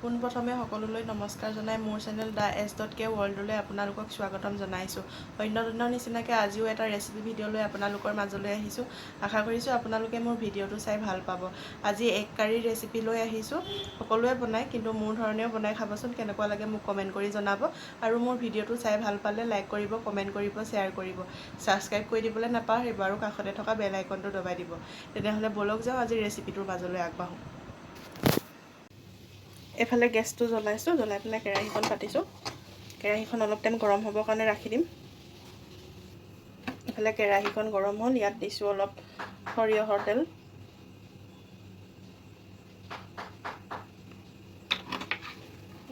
পোনপ্ৰথমে সকলোলৈ নমস্কাৰ জনাই মোৰ চেনেল দা এছ.কে ৱৰ্ল্ডলৈ আপোনালোকক স্বাগতম জনাইছোঁ। অন্যদিনৰ নিচিনাকৈ আজিও এটা ৰেচিপি ভিডিঅ' লৈ আপোনালোকৰ মাজলৈ আহিছোঁ। আশা কৰিছোঁ আপোনালোকে মোৰ ভিডিঅ'টো চাই ভাল পাব। আজি এগ কাৰীৰ ৰেচিপি লৈ আহিছোঁ। সকলোৱে বনায়, কিন্তু মোৰ ধৰণেও বনাই খাবচোন, কেনেকুৱা লাগে মোক কমেণ্ট কৰি জনাব। আৰু মোৰ ভিডিঅ'টো চাই ভাল পালে লাইক কৰিব, কমেণ্ট কৰিব, শ্বেয়াৰ কৰিব, ছাবস্ক্ৰাইব কৰি দিবলৈ নাপাহৰিব আৰু কাষতে থকা বেল আইকনটো দবাই দিব। তেনেহ'লে বলক যাওঁ আজিৰ ৰেচিপিটোৰ মাজলৈ আগবাঢ়োঁ। এফালে গেছটো জ্বলাইছোঁ, জ্বলাই পেলাই কেৰাহীখন পাতিছোঁ। কেৰাহীখন অলপ টাইম গৰম হ'বৰ কাৰণে ৰাখি দিম। এফালে কেৰাহীখন গৰম হ'ল, ইয়াত দিছোঁ অলপ সৰিয়হৰ তেল।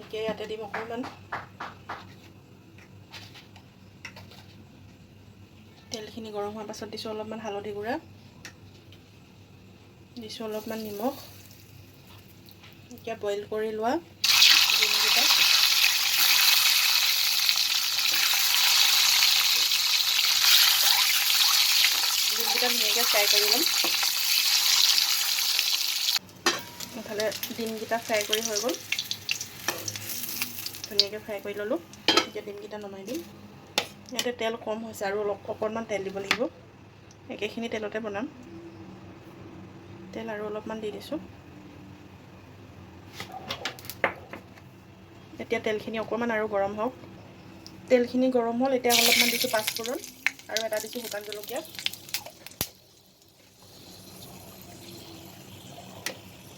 এতিয়া ইয়াতে দিম অকণমান তেলখিনি গৰম হোৱাৰ পাছত দিছোঁ অলপমান হালধি গুড়া, দিছোঁ অলপমান নিমখ। এতিয়া বইল কৰি লোৱা ডিমকেইটা ধুনীয়াকৈ ফ্ৰাই কৰি ল'ম। ইফালে ডিমকেইটা ফ্ৰাই কৰি হৈ গ'ল, ধুনীয়াকৈ ফ্ৰাই কৰি ল'লোঁ। এতিয়া ডিমকেইটা নমাই দিম। ইয়াতে তেল কম হৈছে আৰু অকণমান তেল দিব লাগিব। একেখিনি তেলতে বনাম। তেল আৰু অলপমান দি দিছোঁ। এতিয়া তেলখিনি অকণমান আৰু গৰম হওক। তেলখিনি গৰম হ'ল, এতিয়া অলপমান দিছোঁ পাঁচফোৰণ আৰু এটা দিছোঁ শুকান জলকীয়া।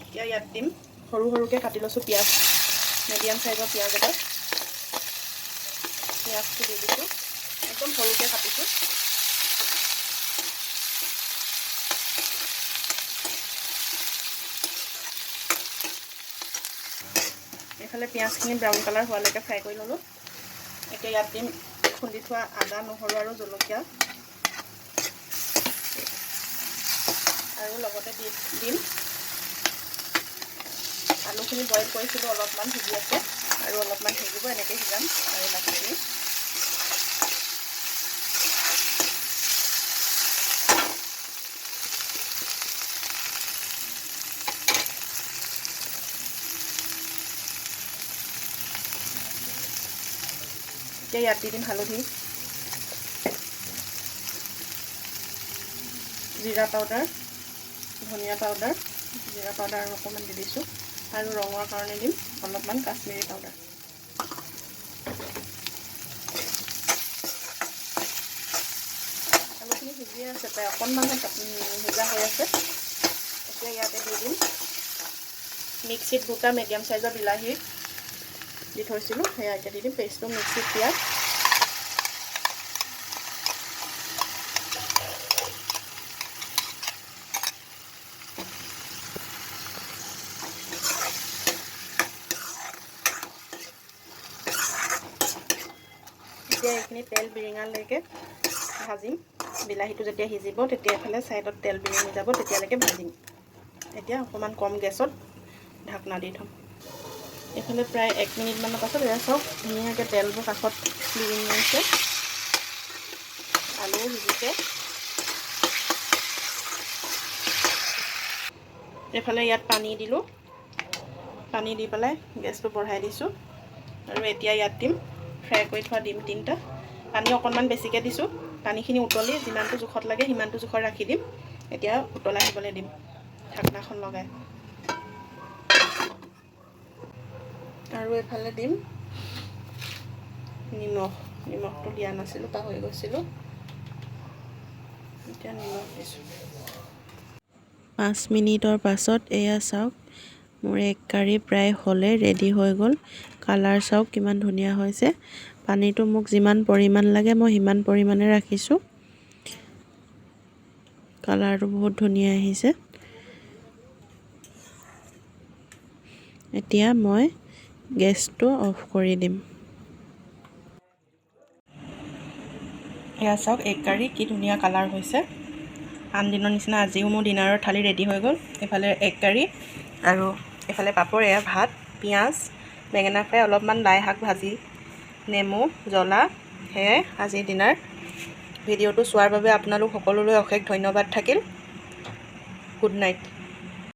এতিয়া ইয়াত দিম সৰু সৰুকৈ কাটি লৈছোঁ পিঁয়াজ, মিডিয়াম চাইজৰ পিঁয়াজ এটা। পিঁয়াজটো দি দিছোঁ, একদম সৰুকৈ কাটিছোঁ। এইফালে পিঁয়াজখিনি ব্ৰাউন কালাৰ হোৱালৈকে ফ্ৰাই কৰি ল'লোঁ। এতিয়া ইয়াত দিম খুন্দি থোৱা আদা, নহৰু আৰু জলকীয়া, আৰু লগতে দিম আলুখিনি বইল কৰিছিলোঁ, অলপমান সিজি আছে আৰু অলপমান সিজিব, এনেকৈ সিজাম আৰু বাকীখিনি। এতিয়া ইয়াত দি দিম হালধি, জিৰা পাউডাৰ, ধনিয়া পাউডাৰ, জিৰা পাউডাৰ আৰু অকণমান দি দিছোঁ, আৰু ৰঙৰ কাৰণে দিম অলপমান কাশ্মীৰী পাউডাৰ। আলুখিনি সিজিয়ে আছে, প্ৰায় অকণমান সিজা হৈ আছে। এতিয়া ইয়াতে দি দিম মিক্সিত দুটা মিডিয়াম চাইজৰ বিলাহী দি থৈছিলোঁ, সেয়া এতিয়া দি দিম। পেষ্টটো মিক্সিত দিয়া। এতিয়া এইখিনি তেল বিৰিঙালৈকে ভাজিম। বিলাহীটো যেতিয়া সিজিব তেতিয়া এফালে ছাইডত তেল বিৰিঙি যাব, তেতিয়ালৈকে ভাজিম। এতিয়া অকণমান কম গেছত ঢাকনা দি থ'ম। এইফালে প্ৰায় 1 মিনিটমানৰ পাছত এয়া চাওক ধুনীয়াকৈ তেলবোৰ কাষত বিৰিঙি আছে, আলুও সিজিছে। এইফালে ইয়াত পানী দিলোঁ, পানী দি পেলাই গেছটো বঢ়াই দিছোঁ, আৰু এতিয়া ইয়াত দিম ফ্ৰাই কৰি থোৱা ডিম 3টা। পানী অকণমান বেছিকৈ দিছোঁ, পানীখিনি উতলি যিমানটো জোখত লাগে সিমানটো জোখত ৰাখি দিম। এতিয়া উতলাই আহিবলৈ দিম ঢাকনাখন লগাই। আৰু এইফালে দিম নিমখটো দিয়া নাছিলোঁ, পাহৰি গৈছিলোঁ। এতিয়া নিমখ দিছোঁ। 5 মিনিটৰ পাছত এয়া চাওক মোৰ এগ কাৰী প্ৰায় হ'লে ৰেডি হৈ গ'ল। কালাৰ চাওক কিমান ধুনীয়া হৈছে। পানীটো মোক যিমান পৰিমাণ লাগে মই সিমান পৰিমাণে ৰাখিছোঁ। কালাৰটো বহুত ধুনীয়া আহিছে। এতিয়া মই গেছটো অফ কৰি দিম। এয়া চাওক এগ কাৰী কি ধুনীয়া কালাৰ হৈছে। আন দিনৰ নিচিনা আজিও মোৰ ডিনাৰৰ থালি ৰেডি হৈ গ'ল। এফালে এগ কাৰী আৰু এফালে পাপৰ, এয়া ভাত, পিঁয়াজ, বেঙেনা ফ্ৰাই, অলপমান লাই শাক ভাজি, নেমু, জ্বলা, সেয়াই আজিৰ ডিনাৰ। ভিডিঅ'টো চোৱাৰ বাবে আপোনালোক সকলোলৈ অশেষ ধন্যবাদ থাকিল। Good night.